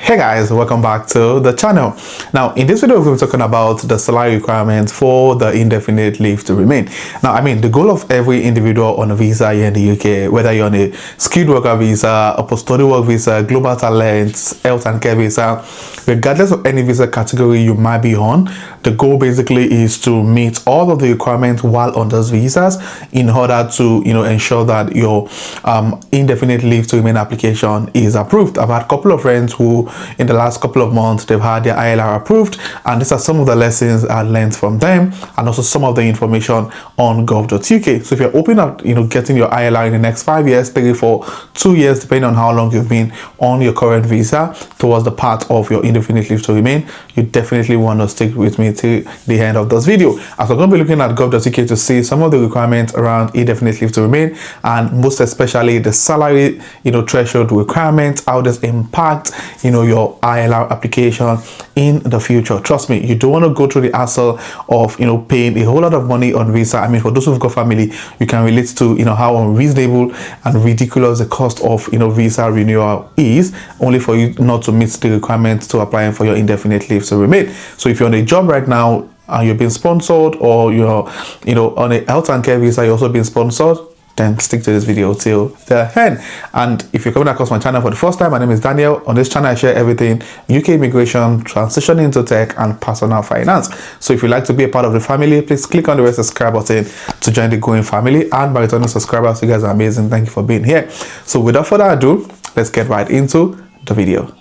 Hey guys, welcome back to the channel. Now in this video we'll be talking about the salary requirements for the indefinite leave to remain. Now I mean the goal of every individual on a visa here in the UK, whether you're on a skilled worker visa, a post-study work visa, global talents, health and care visa, regardless of any visa category you might be on, the goal basically is to meet all of the requirements while on those visas in order to ensure that your indefinite leave to remain application is approved. I've had a couple of friends who in the last couple of months they've had their ILR approved, and these are some of the lessons I learned from them and also some of the information on gov.uk. So if you're open up getting your ILR in the next 5 years, 3, 4, 2 years, depending on how long you've been on your current visa towards the part of your indefinite leave to remain, you definitely want to stick with me till the end of this video, as we're going to be looking at gov.uk to see some of the requirements around indefinite leave to remain, and most especially the salary threshold requirements, how this impact your ILR application in the future. Trust me, you don't want to go through the hassle of paying a whole lot of money on visa. I mean, for those who've got family, you can relate to how unreasonable and ridiculous the cost of visa renewal is, only for you not to meet the requirements to applying for your indefinite leave to remain. So if you're on a job right now and you're being sponsored, or you're on a health and care visa, you're also being sponsored, then stick to this video till the end. And if you're coming across my channel for the first time, my name is Daniel. On this channel I share everything UK immigration, transitioning into tech, and personal finance. So if you'd like to be a part of the family, please click on the red subscribe button to join the growing family. And by returning subscribers, you guys are amazing. Thank you for being here. So without further ado, let's get right into the video.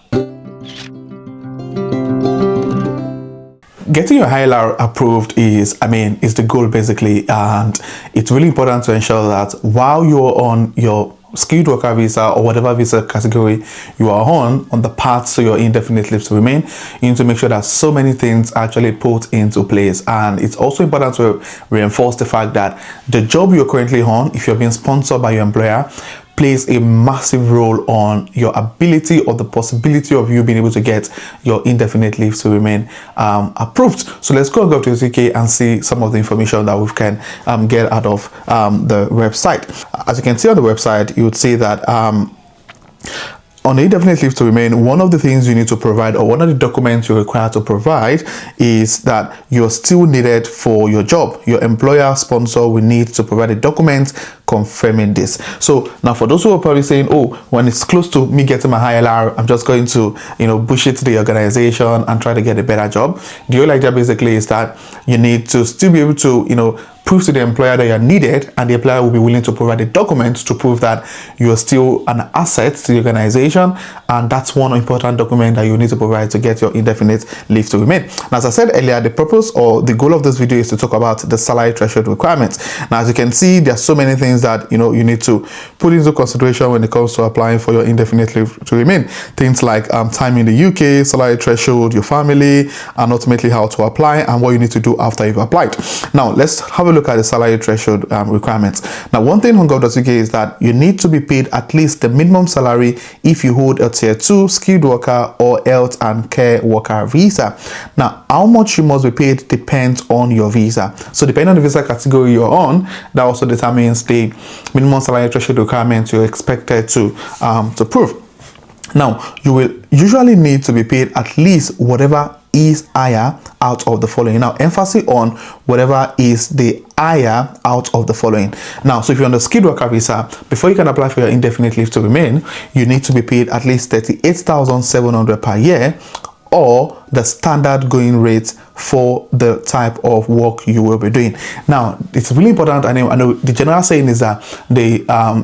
Getting your ILR approved is the goal basically, and it's really important to ensure that while you're on your skilled worker visa or whatever visa category you are on the path to your indefinite leave to remain, you need to make sure that so many things are actually put into place. And it's also important to reinforce the fact that the job you're currently on, if you're being sponsored by your employer, plays a massive role on your ability or the possibility of you being able to get your indefinite leave to remain approved. So let's go to UK and see some of the information that we can get out of the website. As you can see on the website, you would see that on the indefinite leave to remain, one of the things you need to provide, or one of the documents you're required to provide, is that you're still needed for your job. Your employer sponsor will need to provide a document confirming this. So now for those who are probably saying, oh, when it's close to me getting my ILR, I'm just going to push it to the organization and try to get a better job. The whole idea basically is that you need to still be able to prove to the employer that you're needed, and the employer will be willing to provide a document to prove that you're still an asset to the organization. And that's one important document that you need to provide to get your indefinite leave to remain. Now, as I said earlier, the purpose or the goal of this video is to talk about the salary threshold requirements. Now, as you can see, there are so many things that you need to put into consideration when it comes to applying for your indefinite leave to remain. Things like time in the UK, salary threshold, your family, and ultimately how to apply and what you need to do after you've applied. Now, let's have a look at the salary threshold requirements. Now, one thing on gov.uk is that you need to be paid at least the minimum salary if you hold a tier 2 skilled worker or health and care worker visa. Now, how much you must be paid depends on your visa. So depending on the visa category you're on, that also determines the minimum salary threshold requirements you're expected to prove. Now, you will usually need to be paid at least whatever is higher out of the following. Now, emphasis on whatever is the higher out of the following. Now, so if you're on the skilled worker visa, before you can apply for your indefinite leave to remain, you need to be paid at least 38,700 per year, or the standard going rate for the type of work you will be doing. Now, it's really important. I know the general saying is that the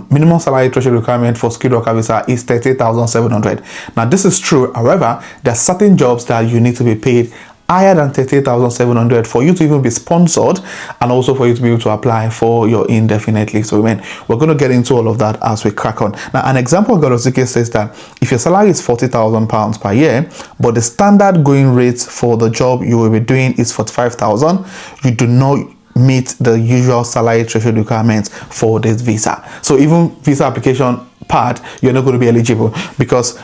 minimum salary threshold requirement for skilled worker visa is 38,700. Now, this is true. However, there are certain jobs that you need to be paid higher than 38,700 for you to even be sponsored, and also for you to be able to apply for your indefinite leave to remain. We're going to get into all of that as we crack on. Now, an example of gov.uk says that if your salary is £40,000 per year, but the standard going rate for the job you will be doing is 45,000, you do not meet the usual salary threshold requirements for this visa. So even visa application part, you're not going to be eligible, because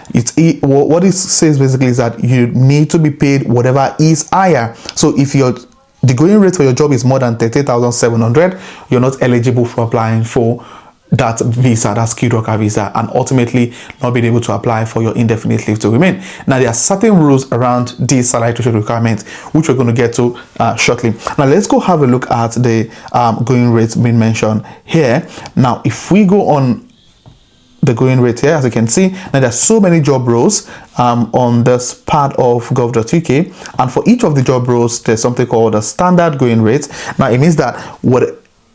what it says basically is that you need to be paid whatever is higher. So if the going rate for your job is more than 30,700, you're not eligible for applying for that visa, that skilled worker visa, and ultimately not being able to apply for your indefinite leave to remain. Now, there are certain rules around these salary threshold requirements, which we're going to get to shortly. Now, let's go have a look at the going rates being mentioned here. Now, if we go on the going rate here, as you can see, now there's so many job roles on this part of gov.uk, and for each of the job roles there's something called a standard going rate. Now, it means that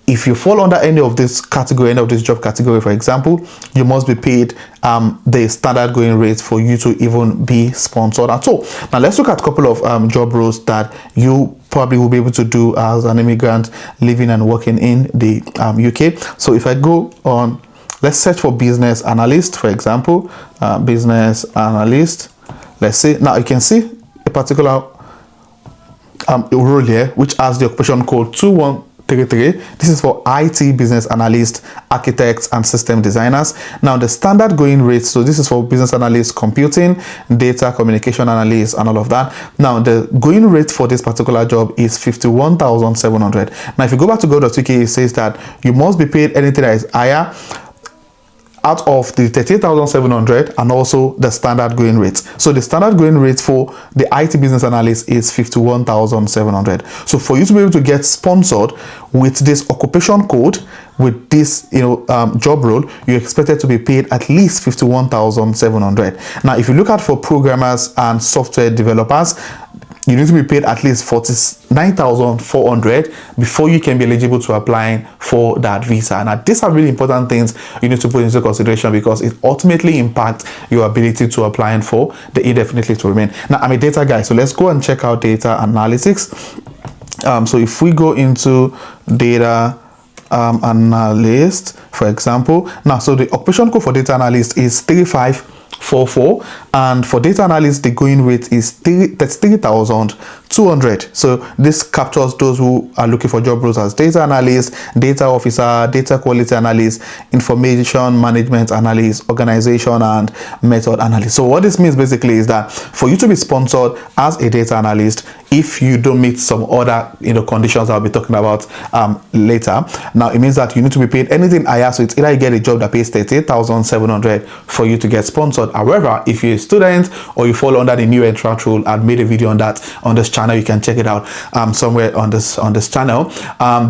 if you fall under any of this category, any of this job category, for example, you must be paid the standard going rate for you to even be sponsored at all. Now, let's look at a couple of job roles that you probably will be able to do as an immigrant living and working in the UK. So if I go on, let's search for business analyst, for example, business analyst. Let's see. Now, you can see a particular role here, which has the occupation code 2133. This is for IT business analyst, architects, and system designers. Now, the standard going rate, so this is for business analyst, computing, data, communication analyst, and all of that. Now, the going rate for this particular job is 51,700. Now, if you go back to go.uk, it says that you must be paid anything that is higher out of the 38,700 and also the standard going rate. So the standard going rate for the IT business analyst is 51,700. So for you to be able to get sponsored with this occupation code, with this job role, you're expected to be paid at least 51,700. Now, if you look at for programmers and software developers, you need to be paid at least 49,400 before you can be eligible to apply for that visa. Now, these are really important things you need to put into consideration because it ultimately impacts your ability to apply for the indefinite leave to remain. Now, I'm a data guy, so let's go and check out data analytics. So if we go into data analyst, for example, now, so the occupation code for data analyst is 3544, and for data analyst the going rate is 33,200. So this captures those who are looking for job roles as data analyst, data officer, data quality analyst, information management analyst, organization and method analyst. So what this means basically is that for you to be sponsored as a data analyst, if you don't meet some other conditions I'll be talking about later, now it means that you need to be paid anything higher. So it's either you get a job that pays 38,700 for you to get sponsored. However, if you're a student or you fall under the new entrant rule, I've made a video on that on this channel. You can check it out somewhere on this channel.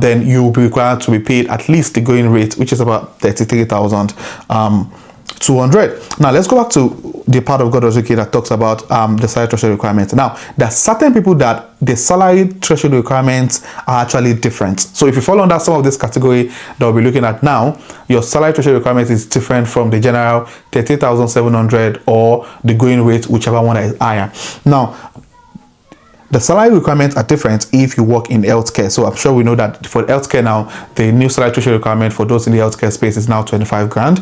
Then you will be required to be paid at least the going rate, which is about 33,200. Now let's go back to the part of God.uk that talks about the salary threshold requirements. Now, there are certain people that the salary threshold requirements are actually different. So if you fall under some of this category that we'll be looking at now, your salary threshold requirement is different from the general 38,700 or the going rate, whichever one is higher. Now, the salary requirements are different if you work in healthcare. So I'm sure we know that for healthcare now, the new salary threshold requirement for those in the healthcare space is now 25 grand.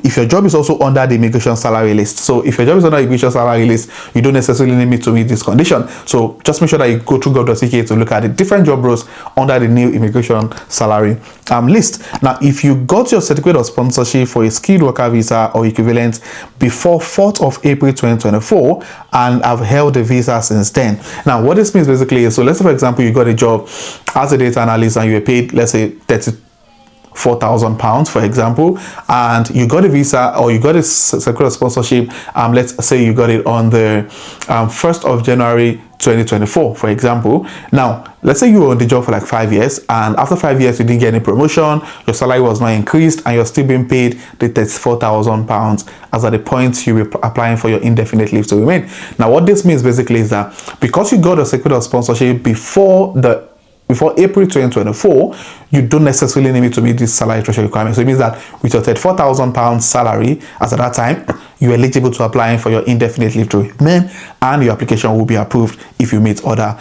If your job is also under the immigration salary list, so if your job is under the immigration salary list, you don't necessarily need to meet this condition. So just make sure that you go through gov.uk to look at the different job roles under the new immigration salary list. Now, if you got your certificate of sponsorship for a skilled worker visa or equivalent before 4th of April 2024 and have held the visa since then. Now, what this means basically is, so let's say for example you got a job as a data analyst and you were paid, let's say, £34,000 for example, and you got a visa or you got a certificate of sponsorship, let's say you got it on the 1st of January 2024 for example. Now let's say you were on the job for like 5 years, and after 5 years you didn't get any promotion, your salary was not increased, and you're still being paid the £34,000 as at the point you were applying for your indefinite leave to remain. Now what this means basically is that because you got a certificate of sponsorship before April 2024, you don't necessarily need to meet this salary threshold requirement. So it means that with your £34,000 salary as at that time, you're eligible to apply for your indefinite leave to remain, and your application will be approved if you meet other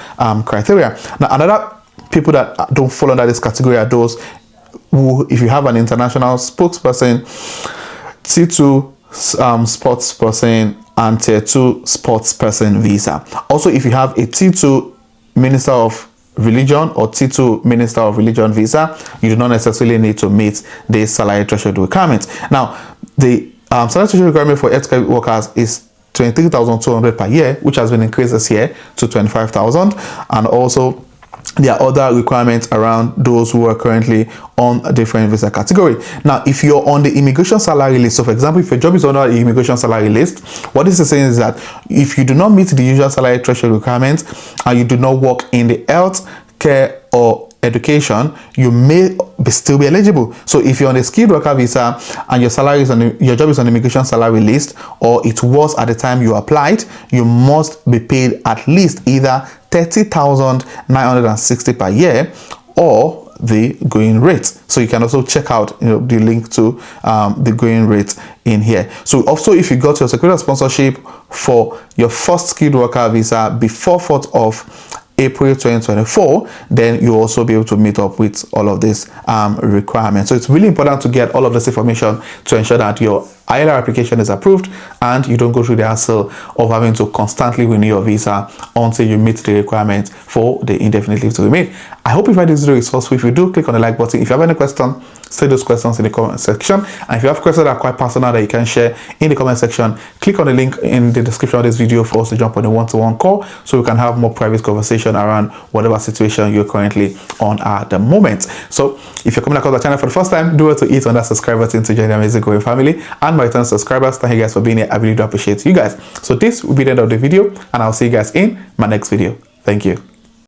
criteria. Now, another people that don't fall under this category are those who, if you have an international spokesperson, T2 sports person, and Tier 2 sports person visa. Also, if you have a T2 Minister of Religion or T2 Minister of Religion visa, you do not necessarily need to meet the salary threshold requirements. Now, the salary threshold requirement for healthcare workers is 23,200 per year, which has been increased this year to 25,000, and also there are other requirements around those who are currently on a different visa category. Now, if you're on the immigration salary list, so for example, if your job is on the immigration salary list, what this is saying is that if you do not meet the usual salary threshold requirements and you do not work in the health care or education, you may still be eligible. So if you're on a skilled worker visa and your salary is your job is on the immigration salary list, or it was at the time you applied, you must be paid at least either 30,960 per year or the going rate. So you can also check out the link to the going rate in here. So also, if you got your security sponsorship for your first skilled worker visa before 4th of April 2024, then you'll also be able to meet up with all of these requirements. So it's really important to get all of this information to ensure that your ILR application is approved and you don't go through the hassle of having to constantly renew your visa until you meet the requirements for the indefinite leave to remain. I hope you find this video resourceful. If you do, click on the like button. If you have any questions, say those questions in the comment section. And if you have questions that are quite personal that you can share in the comment section, click on the link in the description of this video for us to jump on a one-to-one call so we can have more private conversation around whatever situation you're currently on at the moment. So if you're coming across the channel for the first time, do it to hit on that subscribe button to join the amazing growing family. And my return subscribers, thank you guys for being here. I really do appreciate you guys. So this will be the end of the video, and I'll see you guys in my next video. Thank you.